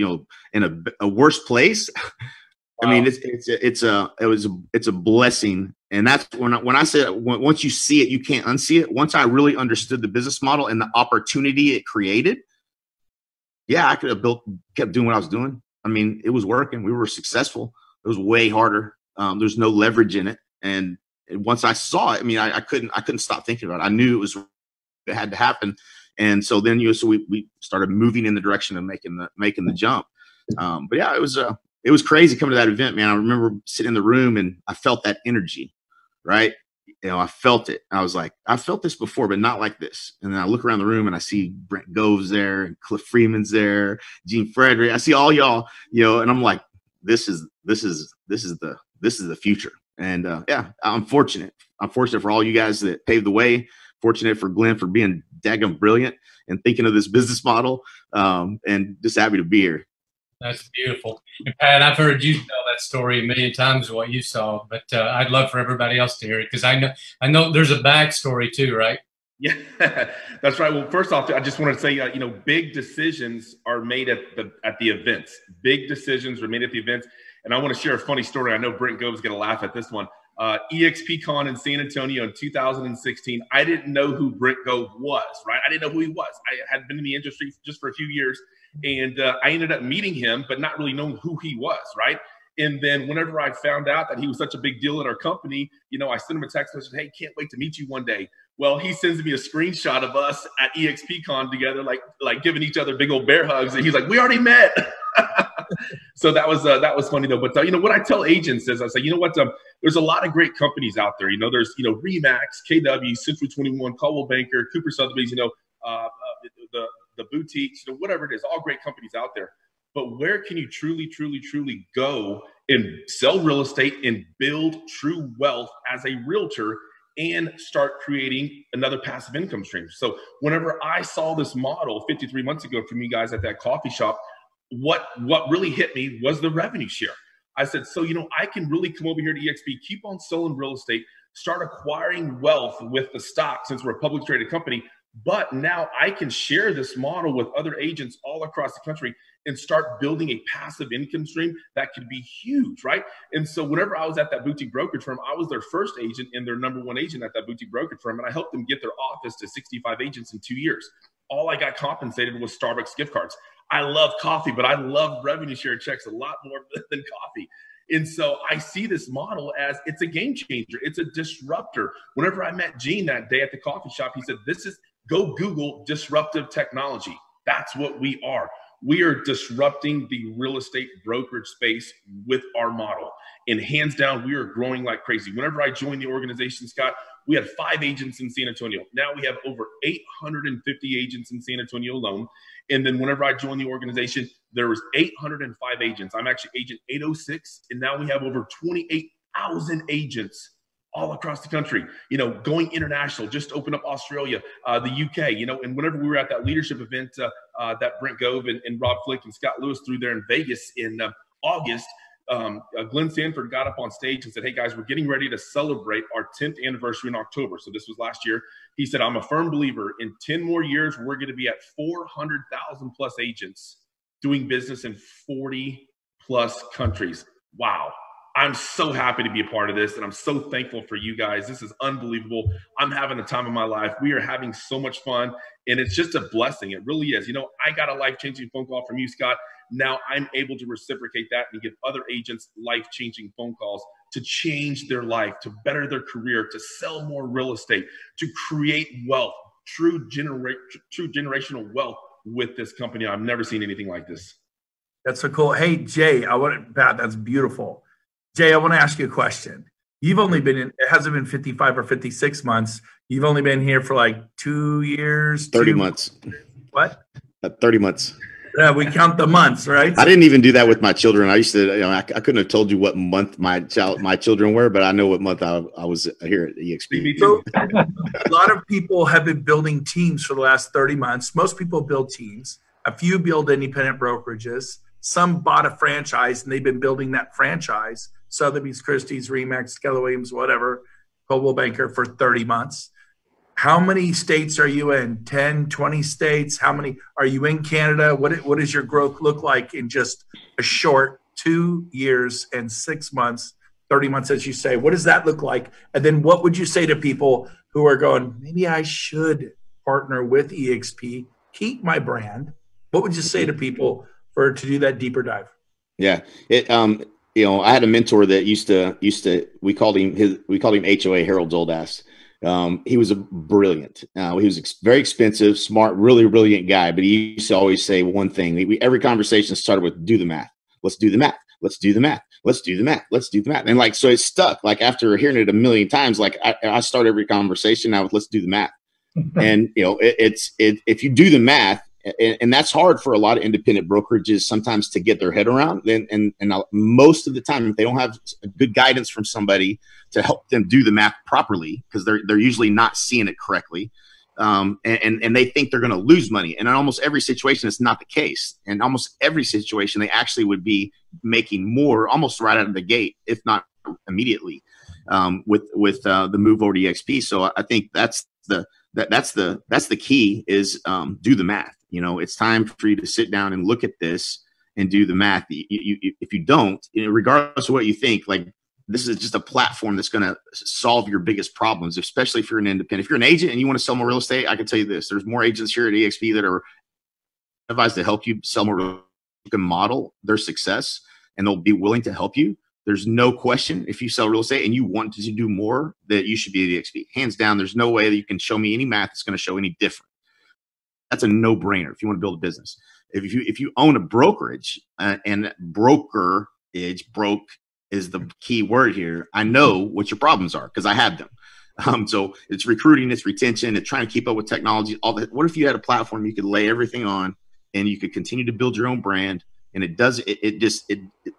in a worse place. Wow. I mean, it's a blessing. And that's when I said, once you see it, you can't unsee it. Once I really understood the business model and the opportunity it created, yeah, I could have kept doing what I was doing. I mean, it was working. We were successful. It was way harder. There's no leverage in it. And once I saw it, I mean, I couldn't stop thinking about it. I knew it had to happen. And so then we started moving in the direction of making the jump. But yeah, it was crazy coming to that event, man. I remember sitting in the room and I felt that energy, right? I felt it. I was like, I felt this before, but not like this. And then I look around the room and I see Brent Gove's there, and Cliff Freeman's there, Gene Frederick. I see all y'all, and I'm like, this is the future. And yeah, I'm fortunate. I'm fortunate for all you guys that paved the way. Fortunate for Glenn for being daggum brilliant and thinking of this business model, and just happy to be here. That's beautiful. And Pat, I've heard you tell that story a million times, what you saw, but I'd love for everybody else to hear it because I know there's a backstory too, right? Yeah, that's right. Well, first off, I just want to say, big decisions are made at the events. Big decisions are made at the events. And I want to share a funny story. I know Brent Gove's going to laugh at this one. EXPCon in San Antonio in 2016. I didn't know who Brent Gove was, right? I didn't know who he was. I had been in the industry just for a few years, and I ended up meeting him, but not really knowing who he was, right? And then whenever I found out that he was such a big deal in our company, I sent him a text message, hey, can't wait to meet you one day. Well, he sends me a screenshot of us at EXPCon together, like giving each other big old bear hugs, and he's like, we already met. So that was funny though. But what I tell agents is I say, there's a lot of great companies out there. There's Remax, KW, Century 21, Coldwell Banker, Cooper Sotheby's, the boutiques, whatever it is, all great companies out there. But where can you truly, truly, truly go and sell real estate and build true wealth as a realtor? and start creating another passive income stream. So whenever I saw this model 53 months ago from you guys at that coffee shop, what really hit me was the revenue share. I said, so, I can really come over here to EXP, keep on selling real estate, start acquiring wealth with the stock since we're a publicly traded company. But now I can share this model with other agents all across the country and start building a passive income stream that could be huge, right? And so whenever I was at that boutique brokerage firm, I was their first agent and their number one agent at that boutique brokerage firm. And I helped them get their office to 65 agents in 2 years. All I got compensated was Starbucks gift cards. I love coffee, but I love revenue share checks a lot more than coffee. And so I see this model as it's a game changer. It's a disruptor. Whenever I met Gene that day at the coffee shop, he said, go Google disruptive technology. That's what we are. We are disrupting the real estate brokerage space with our model. And hands down, we are growing like crazy. Whenever I joined the organization, Scott, we had 5 agents in San Antonio. Now we have over 850 agents in San Antonio alone. And then whenever I joined the organization, there was 805 agents. I'm actually agent 806. And now we have over 28,000 agents all across the country, going international, just opened up Australia, the UK, and whenever we were at that leadership event that Brent Gove and Rob Flick and Scott Lewis threw there in Vegas in August, Glenn Sanford got up on stage and said, hey guys, we're getting ready to celebrate our 10th anniversary in October. So this was last year. He said, I'm a firm believer in 10 more years, we're going to be at 400,000 plus agents doing business in 40 plus countries. Wow. I'm so happy to be a part of this, and I'm so thankful for you guys. This is unbelievable. I'm having the time of my life. We are having so much fun, and it's just a blessing. It really is. I got a life-changing phone call from you, Scott. Now I'm able to reciprocate that and give other agents life-changing phone calls to change their life, to better their career, to sell more real estate, to create wealth, true generational wealth with this company. I've never seen anything like this. That's so cool. Hey, Jay, Pat, that's beautiful. Jay, I want to ask you a question. You've only been it hasn't been 55 or 56 months. You've only been here for like 2 years. 30 months. What? 30 months. Yeah, we count the months, right? I didn't even do that with my children. I used to, I couldn't have told you what month my children were, but I know what month I was here at EXP. So, a lot of people have been building teams for the last 30 months. Most people build teams. A few build independent brokerages. Some bought a franchise and they've been building that franchise. Sotheby's, Christie's, Remax, Keller Williams, whatever, Coldwell Banker for 30 months. How many states are you in? 10, 20 states? How many are you in Canada? What does your growth look like in just a short 2 years and 6 months, 30 months, as you say? What does that look like? And then what would you say to people who are going, maybe I should partner with EXP, keep my brand? What would you say to people to do that deeper dive? Yeah, I had a mentor that used to we called him HOA, Harold's old ass. He was brilliant. He was very expensive, smart, really brilliant guy. But he used to always say one thing. Every conversation started with do the math. Let's do the math. Let's do the math. Let's do the math. Let's do the math. And so it stuck. After hearing it a million times, I start every conversation now with let's do the math. And if you do the math. And that's hard for a lot of independent brokerages sometimes to get their head around. And most of the time, if they don't have good guidance from somebody to help them do the math properly, because they're usually not seeing it correctly, and they think they're going to lose money. And in almost every situation, it's not the case. In almost every situation, they actually would be making more almost right out of the gate, if not immediately, with the move over to EXP. So I think that's the key is do the math. It's time for you to sit down and look at this and do the math. If you don't, regardless of what you think, this is just a platform that's going to solve your biggest problems, especially if you're an independent. If you're an agent and you want to sell more real estate, I can tell you this. There's more agents here at EXP that are advised to help you sell more real estate. You can model their success and they'll be willing to help you. There's no question if you sell real estate and you want to do more that you should be at EXP. Hands down, there's no way that you can show me any math that's going to show any different. That's a no-brainer if you want to build a business. If you own a brokerage and brokerage, broke is the key word here. I know what your problems are because I had them. So it's recruiting, it's retention, it's trying to keep up with technology. All that. What if you had a platform you could lay everything on and you could continue to build your own brand and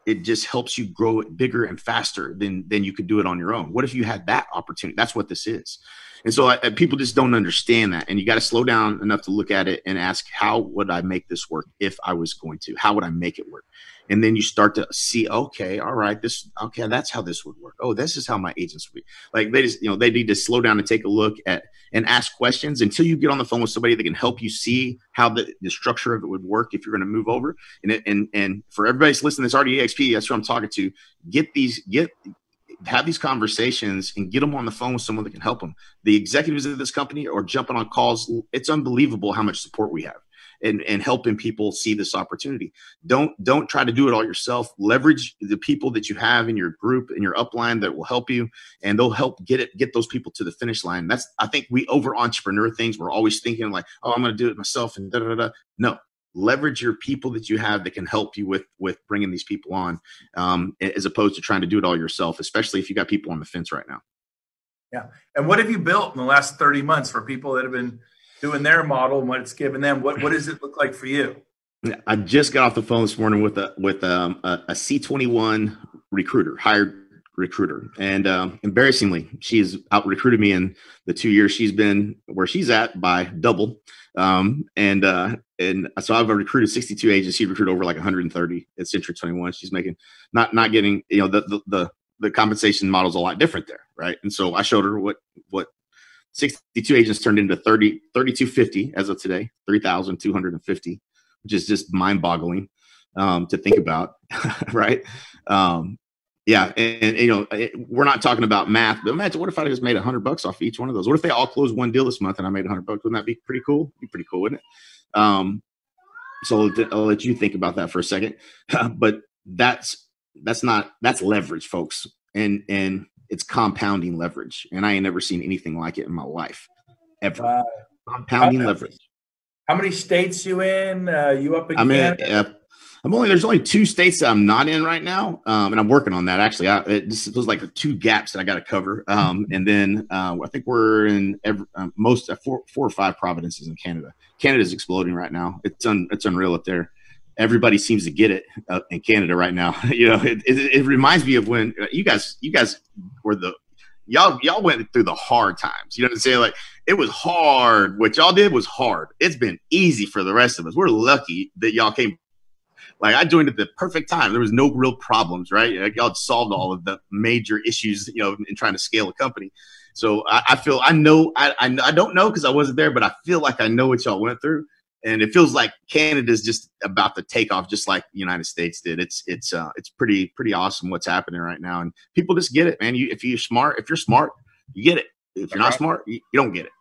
it just helps you grow it bigger and faster than you could do it on your own. What if you had that opportunity? That's what this is. And so people just don't understand that. And you got to slow down enough to look at it and ask, how would I make this work if I was going to? How would I make it work? And then you start to see, okay, all right, that's how this would work. Oh, this is how my agents would be. Like they need to slow down and take a look at and ask questions until you get on the phone with somebody that can help you see how the structure of it would work if you're going to move over. And for everybody that's listening to this RDEXP, that's who I'm talking to. Have these conversations and get them on the phone with someone that can help them. The executives of this company are jumping on calls. It's unbelievable how much support we have and helping people see this opportunity. Don't try to do it all yourself. Leverage the people that you have in your group, in your upline, that will help you, and they'll help get those people to the finish line. I think we over entrepreneur things. We're always thinking like, oh, I'm going to do it myself and da da da. No. Leverage your people that you have that can help you with bringing these people on, as opposed to trying to do it all yourself, especially if you got people on the fence right now. Yeah. And what have you built in the last 30 months for people that have been doing their model and what it's given them? What does it look like for you? I just got off the phone this morning with a C21 recruiter, hired recruiter. And embarrassingly, she's out recruited me in the 2 years she's been where she's at by double. And so I've recruited 62 agents. She recruited over like 130 at Century 21. She's making not getting, the compensation model is a lot different there. Right. And so I showed her what 62 agents turned into 3,250 as of today, 3,250, which is just mind boggling, to think about. Right. Yeah. And we're not talking about math, but imagine what if I just made $100 off each one of those? What if they all closed one deal this month and I made $100? Wouldn't that be pretty cool? Be pretty cool, wouldn't it? So I'll let you think about that for a second, but that's leverage, folks. And it's compounding leverage. And I ain't never seen anything like it in my life, ever. Compounding leverage. How many states you in? You up in Canada? There's only 2 states that I'm not in right now. And I'm working on that. Actually, there's like 2 gaps that I got to cover. And then I think we're in most 4 or 5 provinces in Canada. Canada's exploding right now. It's unreal up there. Everybody seems to get it in Canada right now. It reminds me of when you guys were y'all went through the hard times. You know what I'm saying? Like, it was hard. What y'all did was hard. It's been easy for the rest of us. We're lucky that y'all came. Like, I joined at the perfect time. There was no real problems, right? Like, y'all solved all of the major issues, in trying to scale a company. So I don't know because I wasn't there, but I feel like I know what y'all went through. And it feels like Canada's just about to take off, just like the United States did. It's pretty awesome what's happening right now, and people just get it, man. If you're smart, you get it. If you're not smart, you don't get it.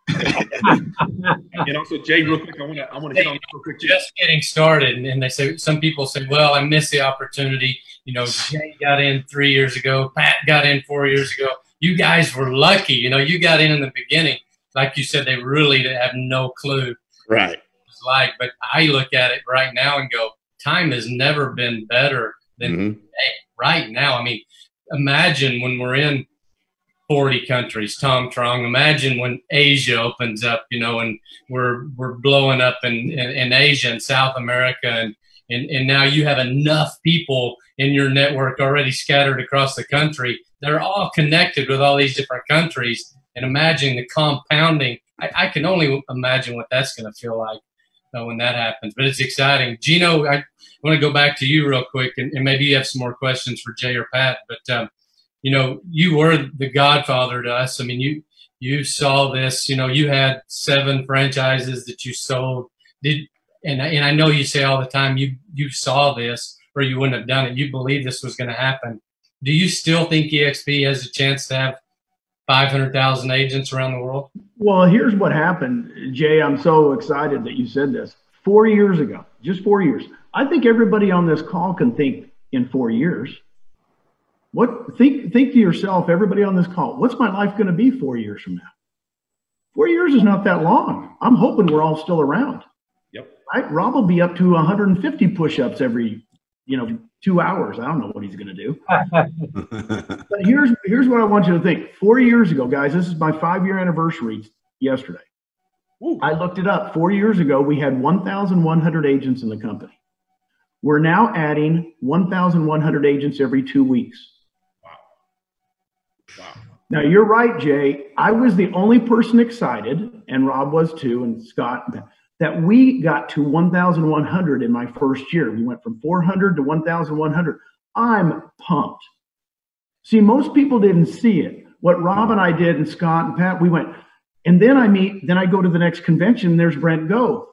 And also, Jay, real quick, I want to hit on this real quick. Just getting started, and they say, some people say, "Well, I missed the opportunity." Jay got in 3 years ago. Pat got in 4 years ago. You guys were lucky. You got in the beginning. Like you said, they really have no clue. Right. Like, but I look at it right now and go, time has never been better than today. Right now. I mean, imagine when we're in 40 countries, Tom Trong. Imagine when Asia opens up, and we're blowing up in Asia and South America, and now you have enough people in your network already scattered across the country. They're all connected with all these different countries, and imagine the compounding. I can only imagine what that's going to feel like when that happens, but it's exciting. Gino, I want to go back to you real quick, and maybe you have some more questions for Jay or Pat, but you were the godfather to us. I mean, you saw this, you had 7 franchises that you sold. And I know you say all the time, you saw this or you wouldn't have done it. You believe this was going to happen. Do you still think EXP has a chance to have 500,000 agents around the world? Well, here's what happened, Jay. I'm so excited that you said this. 4 years ago, just 4 years. I think everybody on this call can think in 4 years. Think to yourself, everybody on this call, what's my life going to be 4 years from now? 4 years is not that long. I'm hoping we're all still around. Yep. Right? Rob will be up to 150 push-ups every 2 hours. I don't know what he's going to do. But here's what I want you to think. 4 years ago, guys, this is my 5-year anniversary yesterday. Ooh. I looked it up. 4 years ago, we had 1,100 agents in the company. We're now adding 1,100 agents every 2 weeks. Wow. Now, you're right, Jay. I was the only person excited, and Rob was too, and Scott, that we got to 1,100 in my first year. We went from 400 to 1,100. I'm pumped. See, most people didn't see it. What Rob and I did, and Scott and Pat, we went, and then I go to the next convention, there's Brent Gove.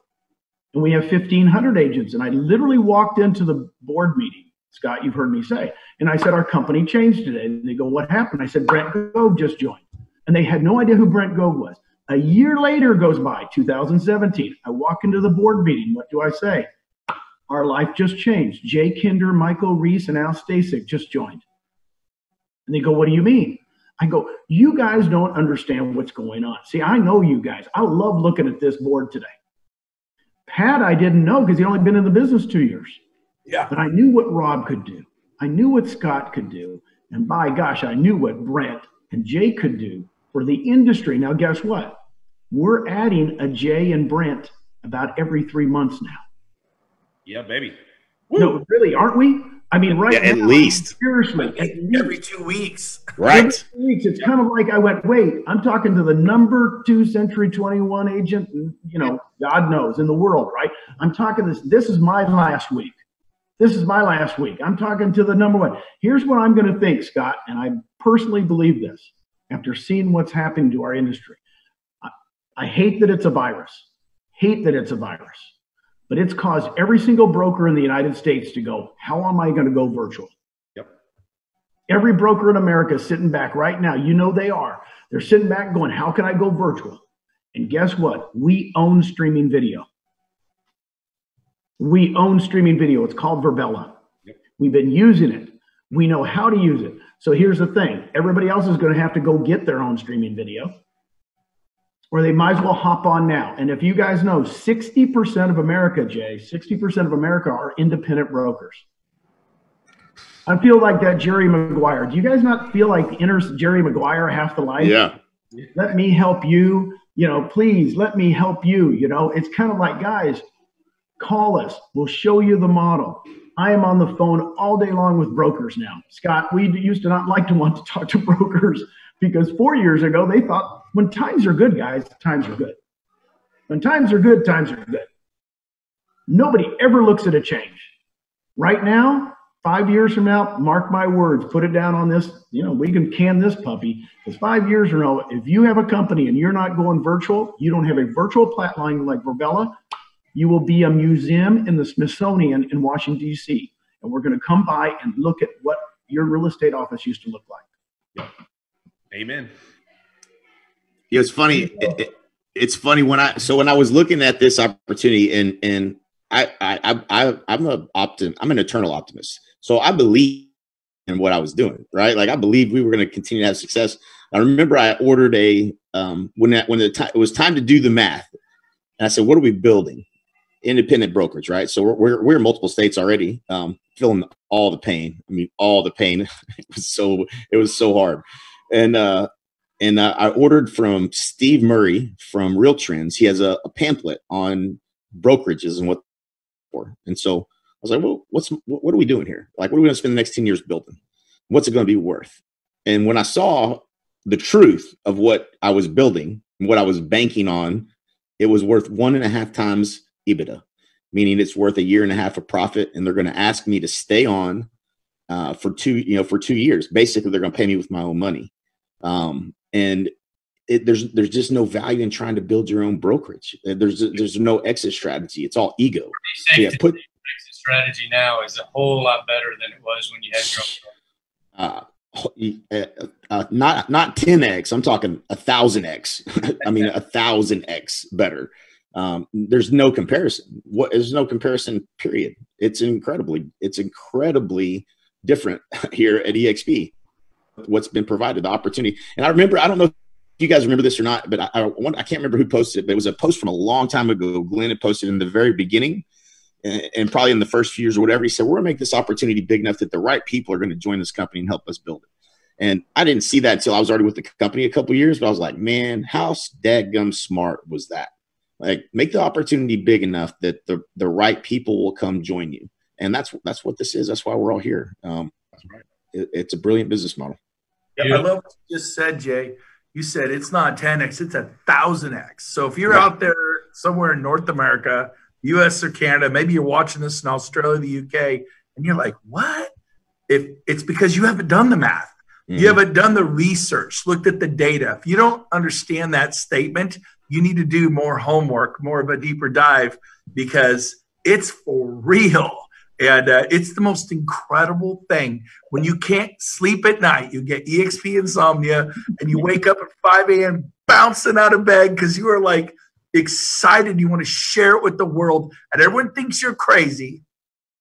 And we have 1,500 agents. And I literally walked into the board meeting. Scott, you've heard me say. And I said, our company changed today. And they go, what happened? I said, Brent Gove just joined. And they had no idea who Brent Gove was. A year later goes by, 2017. I walk into the board meeting. What do I say? Our life just changed. Jay Kinder, Michael Reese, and Al Stasic just joined. And they go, what do you mean? I go, you guys don't understand what's going on. See, I know you guys. I love looking at this board today. Pat, I didn't know because he'd only been in the business 2 years. Yeah. But I knew what Rob could do. I knew what Scott could do. And by gosh, I knew what Brent and Jay could do for the industry. Now, guess what? We're adding a Jay and Brent about every 3 months now. Yeah, baby. Woo. No, really, aren't we? I mean, right now, at least. seriously, Every 2 weeks. Right. Every 2 weeks, it's kind of like I went, wait, I'm talking to the number 2 Century 21 agent, you know, God knows, in the world, right? I'm talking this is my last week. This is my last week. I'm talking to the number 1. Here's what I'm going to think, Scott, and I personally believe this after seeing what's happening to our industry. I hate that it's a virus. Hate that it's a virus. But it's caused every single broker in the United States to go, how am I going to go virtual? Yep. Every broker in America is sitting back right now. You know they are. They're sitting back going, how can I go virtual? And guess what? We own streaming video. We own streaming video. It's called Verbella. Yep. We've been using it. We know how to use it. So here's the thing. Everybody else is going to have to go get their own streaming video, or they might as well hop on now. And if you guys know, 60% of America, Jay, 60% of America are independent brokers. I feel like that Jerry Maguire. Do you guys not feel like inner Jerry Maguire half the life? Yeah. Let me help you. You know, please let me help you. You know, it's kind of like, guys, call us. We'll show you the model. I am on the phone all day long with brokers now. Scott, we used to not like to want to talk to brokers because 4 years ago, they thought when times are good, guys, times are good. When times are good, times are good. Nobody ever looks at a change. Right now, 5 years from now, mark my words, put it down on this, you know, we can can this puppy. Because 5 years from now, if you have a company and you're not going virtual, you don't have a virtual platform like Verbella, you will be a museum in the Smithsonian in Washington, D.C. And we're going to come by and look at what your real estate office used to look like. Yep. Amen. Yeah, it's funny. It's funny when I was looking at this opportunity, and I'm an eternal optimist. So I believe in what I was doing, right? Like I believed we were going to continue to have success. I remember I ordered when it was time to do the math, and I said, "What are we building?" Independent brokerage, right? So we're in multiple states already, feeling all the pain. I mean, all the pain. It was so hard, and I ordered from Steve Murray from Real Trends. He has a pamphlet on brokerages and what for. And so I was like, well, what are we doing here? Like, what are we going to spend the next 10 years building? What's it going to be worth? And when I saw the truth of what I was building and what I was banking on, it was worth 1.5 times EBITDA, meaning it's worth 1.5 years of profit. And they're going to ask me to stay on for 2 years. Basically, they're going to pay me with my own money. And there's just no value in trying to build your own brokerage. There's no exit strategy. It's all ego. So yeah, exit strategy now is a whole lot better than it was when you had your own. Not 10x. I'm talking 1,000x. I mean 1,000x better. There's no comparison. There's no comparison. Period. It's incredibly different here at EXP. What's been provided, the opportunity. And I remember, I don't know if you guys remember this or not, but I can't remember who posted it, but it was a post from a long time ago. Glenn had posted in the very beginning and probably in the first few years or whatever. He said, we're gonna make this opportunity big enough that the right people are going to join this company and help us build it. And I didn't see that until I was already with the company a couple of years, but I was like, man, how dadgum smart was that? Like, make the opportunity big enough that the right people will come join you. And that's what this is. That's why we're all here. That's right. It's a brilliant business model. Yeah, I love what you just said, Jay. You said it's not 10x, it's 1,000x. So if you're out there somewhere in North America, US or Canada, maybe you're watching this in Australia, the UK, and you're like, what? If it's because you haven't done the math. You haven't done the research, looked at the data. If you don't understand that statement, you need to do more homework, more of a deeper dive, because it's for real. And it's the most incredible thing. When you can't sleep at night, you get EXP insomnia, and you wake up at 5 a.m. bouncing out of bed because you are like excited. You want to share it with the world. And everyone thinks you're crazy,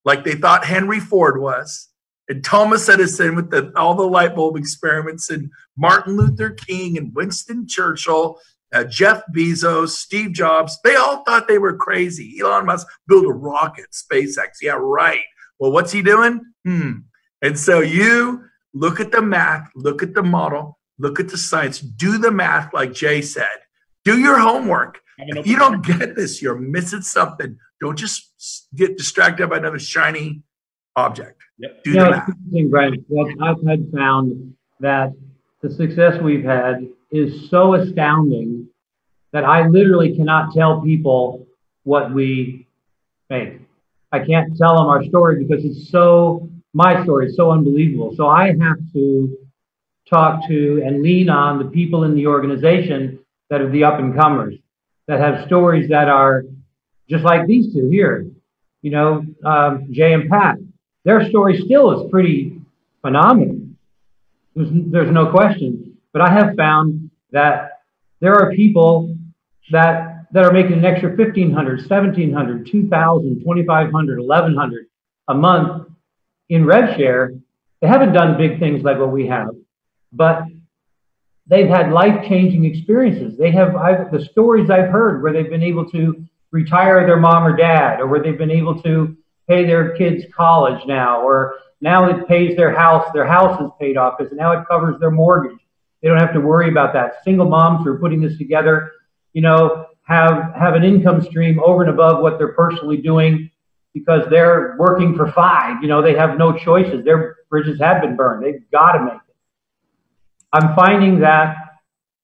like they thought Henry Ford was. And Thomas Edison with all the light bulb experiments, and Martin Luther King and Winston Churchill, Jeff Bezos, Steve Jobs, they all thought they were crazy. Elon Musk built a rocket, SpaceX. Yeah, right. Well, what's he doing? And so you look at the math, look at the model, look at the science, do the math like Jay said. Do your homework. If you don't get this, you're missing something. Don't just get distracted by another shiny object. Do the math. It's interesting, Brent, that I've had found that the success we've had is so astounding that I literally cannot tell people what we make. I can't tell them our story because my story is so unbelievable. So I have to talk to and lean on the people in the organization that are the up and comers, that have stories that are just like these two here, Jay and Pat. Their story still is pretty phenomenal. There's no question. But I have found that there are people that are making an extra $1,500, $1,700, $2,000, $2,500, $1,100 a month in rev share. They haven't done big things like what we have, but they've had life-changing experiences. The stories I've heard where they've been able to retire their mom or dad, or where they've been able to pay their kids' college now, or now it pays their house. Their house is paid off because now it covers their mortgage. They don't have to worry about that. Single moms who are putting this together, have an income stream over and above what they're personally doing because they're working for five. They have no choices. Their bridges have been burned. They've got to make it. I'm finding that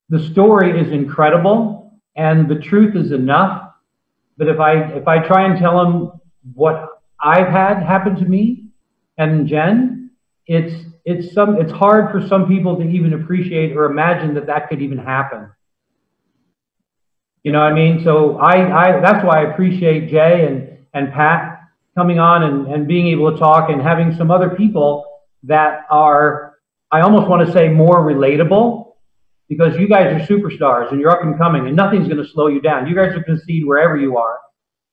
the story is incredible and the truth is enough. But if I try and tell them what I've had happen to me and Jen, it's hard for some people to even appreciate or imagine that could even happen. You know what I mean? So that's why I appreciate Jay and Pat coming on and being able to talk and having some other people that are, I almost want to say, more relatable, because you guys are superstars and you're up and coming and nothing's going to slow you down. You guys are going to succeed wherever you are.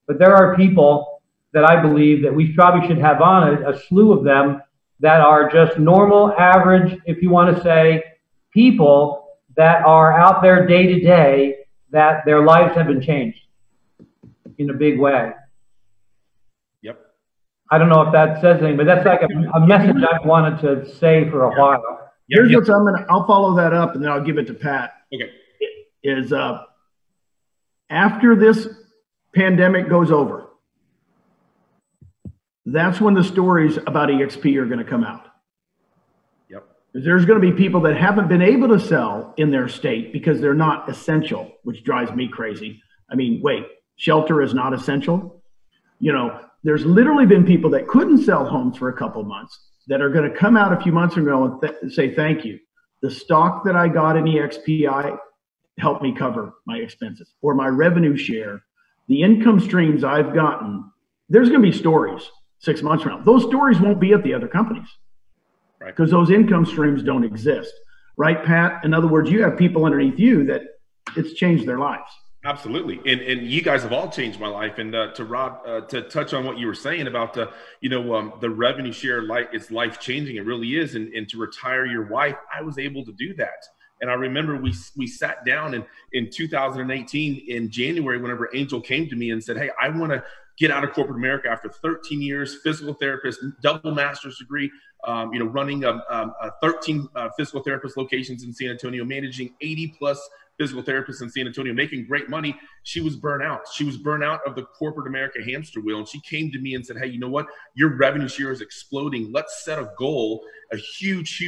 But there are people that I believe that we probably should have on a slew of them that are just normal, average, if you want to say, people that are out there day to day, that their lives have been changed in a big way. Yep. I don't know if that says anything, but that's like a message I've wanted to say for a while. Here's what I'll follow that up and then I'll give it to Pat. Okay. Is after this pandemic goes over, that's when the stories about EXP are going to come out. Yep. There's going to be people that haven't been able to sell in their state because they're not essential, which drives me crazy. I mean, wait, shelter is not essential? There's literally been people that couldn't sell homes for a couple of months that are going to come out a few months ago and say, thank you. The stock that I got in EXPI helped me cover my expenses, or my revenue share, the income streams I've gotten. There's going to be stories 6 months from now. Those stories won't be at the other companies, right? Because those income streams don't exist, right, Pat? In other words, you have people underneath you that it's changed their lives. Absolutely. And you guys have all changed my life. And to Rod, to touch on what you were saying about, the revenue share, it's life changing. It really is. And to retire your wife, I was able to do that. And I remember we sat down in 2018 in January, whenever Angel came to me and said, hey, I want to get out of corporate America after 13 years, physical therapist, double master's degree, running 13 physical therapist locations in San Antonio, managing 80 plus physical therapist in San Antonio, making great money. She was burnt out. She was burnt out of the corporate America hamster wheel. And she came to me and said, hey, you know what? Your revenue share is exploding. Let's set a goal, a huge,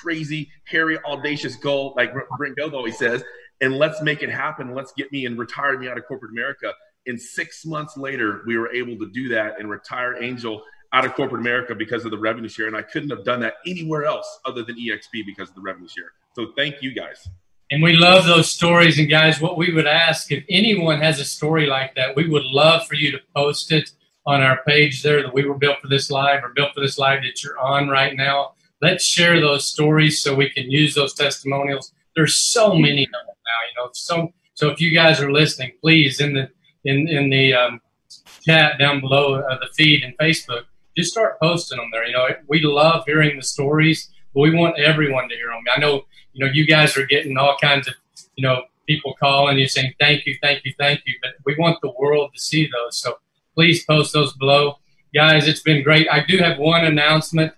crazy, hairy, audacious goal, like Brent Gove always says, and let's make it happen. Let's get me and retire me out of corporate America. And 6 months later, we were able to do that and retire Angel out of corporate America because of the revenue share. And I couldn't have done that anywhere else other than EXP because of the revenue share. So thank you guys. And we love those stories. And guys, what we would ask, if anyone has a story like that, we would love for you to post it on our page there, that We Were Built for This Live, or Built for This Live that you're on right now. Let's share those stories so we can use those testimonials. There's so many of them now, you know. So if you guys are listening, please, in the chat down below the feed and Facebook, just start posting them there. You know, we love hearing the stories, but we want everyone to hear them. I know, you know, you guys are getting all kinds of, you know, people calling you saying thank you, but we want the world to see those. So please post those below. Guys, it's been great. I do have one announcement.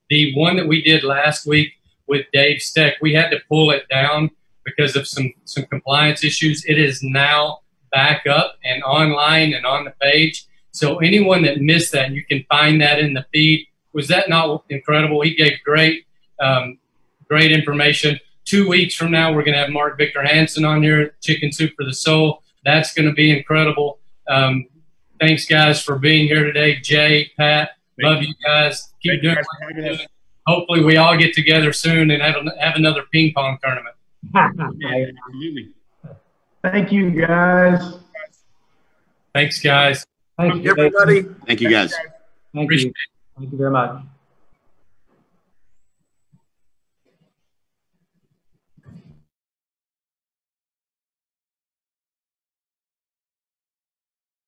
The one that we did last week with Dave Steck, we had to pull it down because of some compliance issues. It is now back up and online and on the page. So anyone that missed that, you can find that in the feed. Was that not incredible? He gave great information. 2 weeks from now, we're going to have Mark Victor Hansen on here, Chicken Soup for the Soul. That's going to be incredible. Thanks, guys, for being here today. Jay, Pat, love you guys. Keep doing what you're doing. Hopefully we all get together soon and have another ping pong tournament. Absolutely. Thank you, guys. Thanks, guys. Thank you, everybody. Thank you, guys. Thank you very much.